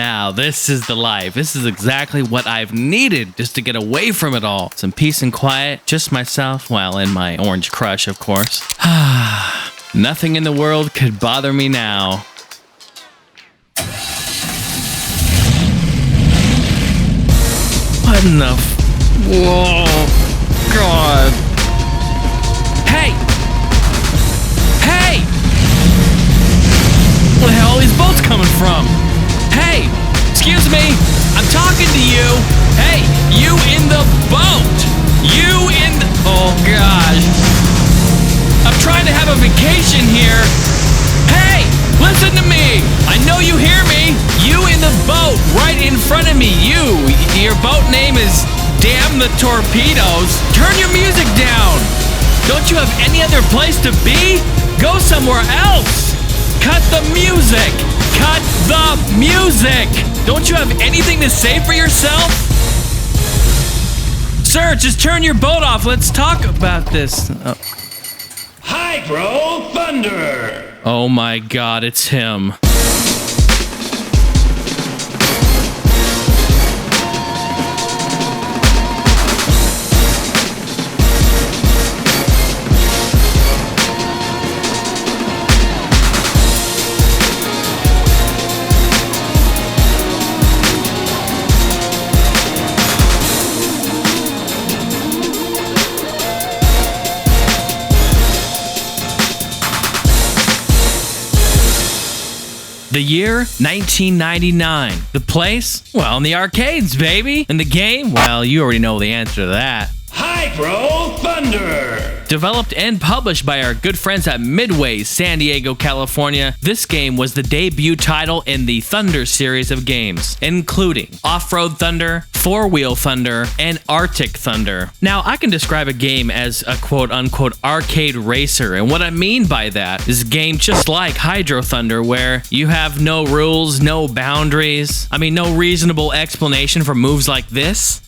Now, this is the life. This is exactly what I've needed just to get away from it all. Some peace and quiet, just myself, well, and my orange crush, of course. Nothing in the world could bother me now. What in the... Whoa. God. Hey! Hey! Where the hell are all these boats coming from? Hey! Excuse me! I'm talking to you! Hey! You in the boat! You in the... Oh, gosh. I'm trying to have a vacation here. Hey! Listen to me! I know you hear me! You in the boat right in front of me. Your boat name is Damn the Torpedoes. Turn your music down! Don't you have any other place to be? Go somewhere else! Cut the music! Cut the music! Don't you have anything to say for yourself? Sir, just turn your boat off. Let's talk about this. Hydro Thunder! Oh my God, it's him. The year, 1999. The place? Well, in the arcades, baby. And the game? Well, you already know the answer to that. Hydro Thunder! Developed and published by our good friends at Midway, San Diego, California, this game was the debut title in the Thunder series of games, including Off-Road Thunder, Four-Wheel Thunder, and Arctic Thunder. Now, I can describe a game as a quote-unquote arcade racer, and what I mean by that is a game just like Hydro Thunder, where you have no rules, no boundaries, no reasonable explanation for moves like this.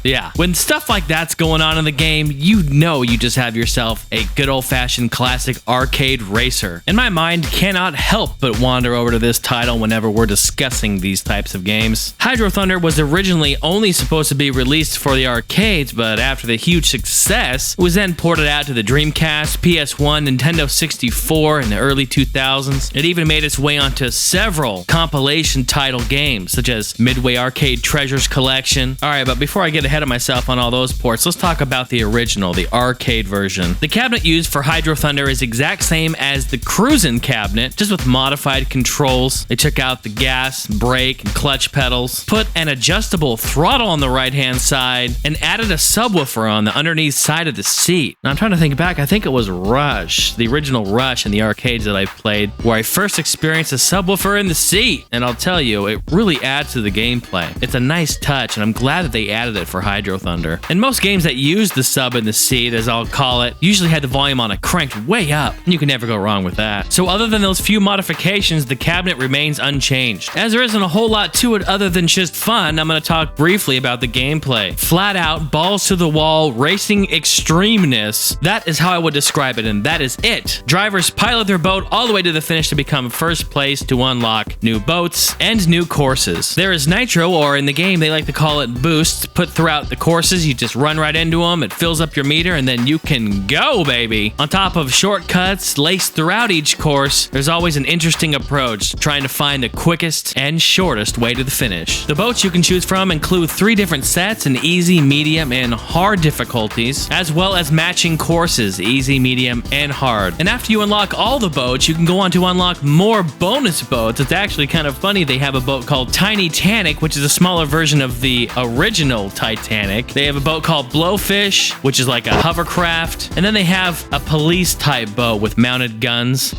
Yeah, when stuff like that's going on in the game, you know you just have yourself a good old-fashioned classic arcade racer. And my mind cannot help but wander over to this title whenever we're discussing these types of games. Hydro Thunder was originally only supposed to be released for the arcades, but after the huge success, it was then ported out to the Dreamcast, PS1, Nintendo 64 in the early 2000s. It even made its way onto several compilation title games, such as Midway Arcade Treasures Collection. Alright, but before I get ahead of myself on all those ports, let's talk about the original, the arcade version. The cabinet used for Hydro Thunder is exact same as the cruisin' cabinet, just with modified controls. They took out the gas, brake, and clutch pedals, put an adjustable throttle on the right-hand side, and added a subwoofer on the underneath side of the seat. Now, I'm trying to think back, I think it was Rush, the original Rush in the arcades that I played, where I first experienced a subwoofer in the seat. And I'll tell you, it really adds to the gameplay. It's a nice touch, and I'm glad that they added it for Hydro Thunder. And most games that use the sub in the seat, as I'll call it, usually had the volume on it cranked way up, and you can never go wrong with that. So other than those few modifications, the cabinet remains unchanged. As there isn't a whole lot to it other than just fun, I'm going to talk briefly about the gameplay. Flat out, balls to the wall, racing extremeness. That is how I would describe it, and that is it. Drivers pilot their boat all the way to the finish to become first place to unlock new boats and new courses. There is nitro, or in the game they like to call it boosts, put throughout the courses. You just run right into them, it fills up your meter, and then you can go, baby. On top of shortcuts laced throughout each course, there's always an interesting approach, trying to find the quickest and shortest way to the finish. The boats you can choose from include 3 different sets in easy, medium, and hard difficulties, as well as matching courses, easy, medium, and hard. And after you unlock all the boats, you can go on to unlock more bonus boats. It's actually kind of funny. They have a boat called Tiny Tanic, which is a smaller version of the original Titanic. They have a boat called Blowfish, which is like a hovercraft. And then they have a police type boat with mounted guns.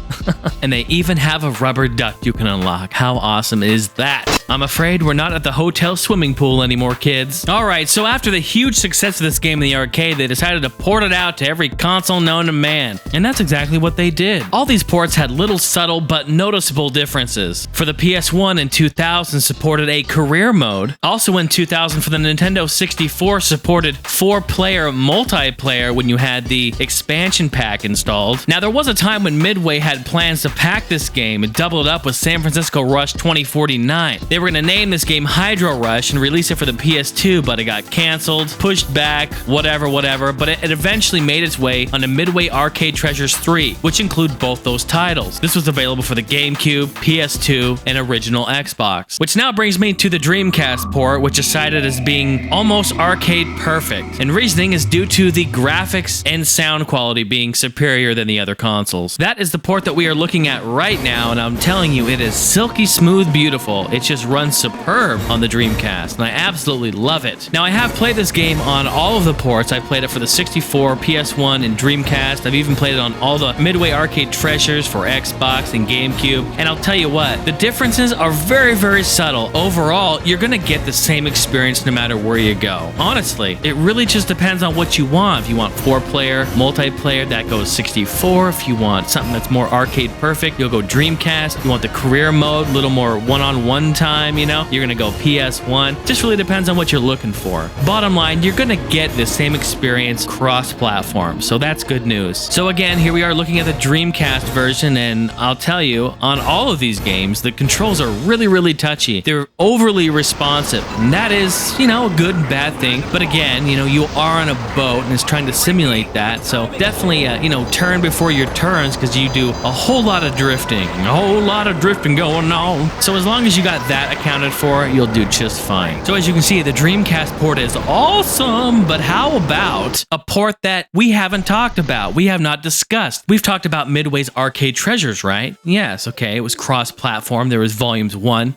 And they even have a rubber duck you can unlock. How awesome is that? I'm afraid we're not at the hotel swimming pool anymore, kids. Alright, so after the huge success of this game in the arcade, they decided to port it out to every console known to man. And that's exactly what they did. All these ports had little subtle but noticeable differences. For the PS1 in 2000 supported a career mode. Also in 2000 for the Nintendo 64 supported 4-player multiplayer when you had the expansion pack installed. Now there was a time when Midway had plans to pack this game and double it up with San Francisco Rush 2049. They were going to name this game Hydro Rush and release it for the PS2, but it got canceled, pushed back, whatever, but it eventually made its way onto Midway Arcade Treasures 3, which include both those titles. This was available for the GameCube, PS2, and original Xbox. Which now brings me to the Dreamcast port, which is cited as being almost arcade perfect. And reasoning is due to the graphics and sound quality being superior than the other consoles. That is the port that we are looking at right now, and I'm telling you, it is silky smooth beautiful. It just runs superb on the Dreamcast, and I absolutely love it. Now, I have played this game on all of the ports. I played it for the 64, PS1, and Dreamcast. I've even played it on all the Midway Arcade Treasures for Xbox and GameCube, and I'll tell you what, the differences are very, very subtle. Overall, you're gonna get the same experience no matter where you go. Honestly, it really just depends on what you want. If you want 4-player, multiplayer, that goes 64. If you want something that's more arcade perfect, you'll go Dreamcast. You want the career mode, a little more one-on-one time, you know, you're gonna go PS1. Just really depends on what you're looking for. Bottom line, you're gonna get the same experience cross-platform, so that's good news. So again, here we are looking at the Dreamcast version, and I'll tell you, on all of these games, the controls are really, really touchy. They're overly responsive, and that is, you know, a good and bad thing. But again, you know, you are on a boat, and it's trying to simulate that, so definitely, you know, turn before your turns, because you do a whole lot of drifting going on. So as long as you got that accounted for, you'll do just fine. So as you can see, the Dreamcast port is awesome, but how about a port that we haven't talked about? We have not discussed. We've talked about Midway's Arcade Treasures, right? Yes, okay, it was cross-platform. There was volumes 1,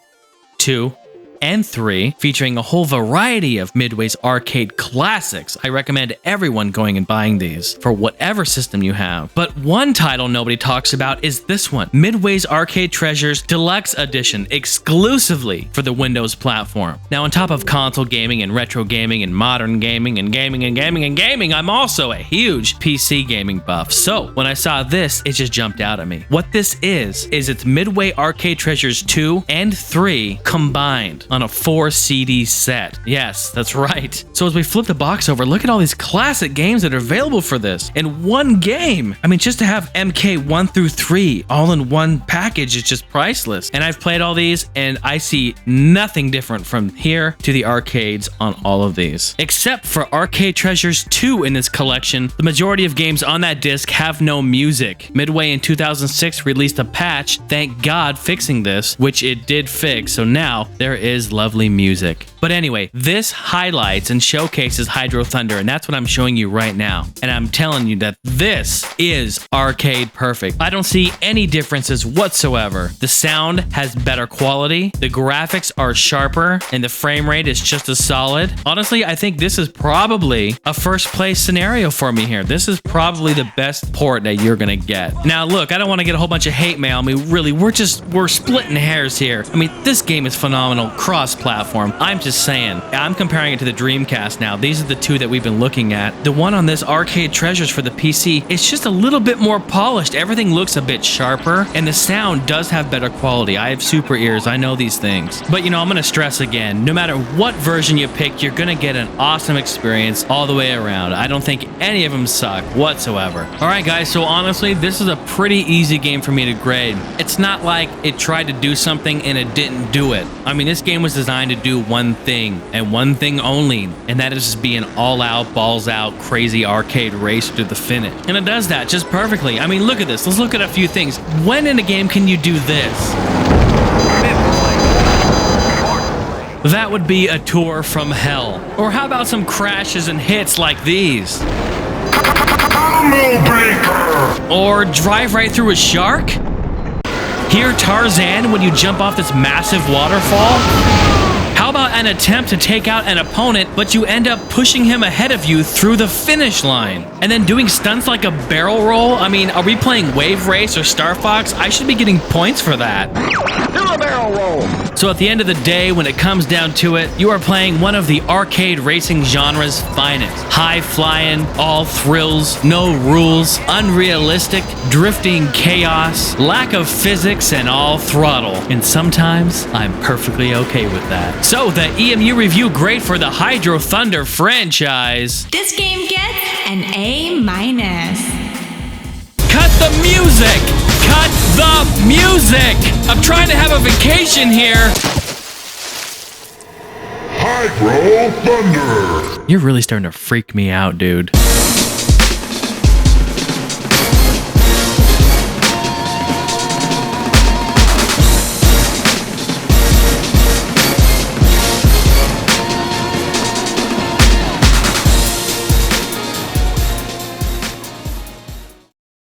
2, and 3, featuring a whole variety of Midway's arcade classics. I recommend everyone going and buying these for whatever system you have. But one title nobody talks about is this one, Midway's Arcade Treasures Deluxe Edition, exclusively for the Windows platform. Now, on top of console gaming and retro gaming and modern gaming and gaming, I'm also a huge PC gaming buff. So when I saw this, it just jumped out at me. What this is it's Midway Arcade Treasures 2 and 3 combined on a 4 CD set. Yes, that's right. So as we flip the box over, look at all these classic games that are available for this in one game. I mean, just to have MK 1 through 3 all in one package is just priceless. And I've played all these, and I see nothing different from here to the arcades on all of these. Except for Arcade Treasures 2 in this collection, the majority of games on that disc have no music. Midway in 2006 released a patch, thank God, fixing this, which it did fix, so now there is lovely music. But anyway, this highlights and showcases Hydro Thunder, and that's what I'm showing you right now. And I'm telling you that this is arcade perfect. I don't see any differences whatsoever. The sound has better quality, the graphics are sharper, and the frame rate is just as solid. Honestly, I think this is probably a first place scenario for me here. This is probably the best port that you're gonna get. Now look, I don't want to get a whole bunch of hate mail. I mean, really, we're splitting hairs here. I mean, this game is phenomenal cross-platform. I'm just saying. I'm comparing it to the Dreamcast now. These are the two that we've been looking at. The one on this Arcade Treasures for the PC, it's just a little bit more polished. Everything looks a bit sharper, and the sound does have better quality. I have super ears. I know these things. But, you know, I'm going to stress again, no matter what version you pick, you're going to get an awesome experience all the way around. I don't think any of them suck whatsoever. All right, guys, so honestly, this is a pretty easy game for me to grade. It's not like it tried to do something and it didn't do it. I mean, this game was designed to do one thing and one thing only, and that is just be an all-out, balls-out, crazy arcade race to the finish. And it does that just perfectly. I mean, look at this. Let's look at a few things. When in a game can you do this? That would be a tour from hell. Or how about some crashes and hits like these? Or drive right through a shark? Hear Tarzan when you jump off this massive waterfall? How about an attempt to take out an opponent, but you end up pushing him ahead of you through the finish line? And then doing stunts like a barrel roll? I mean, are we playing Wave Race or Star Fox? I should be getting points for that. Do a barrel roll. So at the end of the day, when it comes down to it, you are playing one of the arcade racing genre's finest. High-flying, all thrills, no rules, unrealistic, drifting chaos, lack of physics, and all throttle. And sometimes, I'm perfectly okay with that. So the EMU review grade for the Hydro Thunder franchise. This game gets an A-. Cut the music! Cut the music! I'm trying to have a vacation here. Hydro Thunder. You're really starting to freak me out, dude.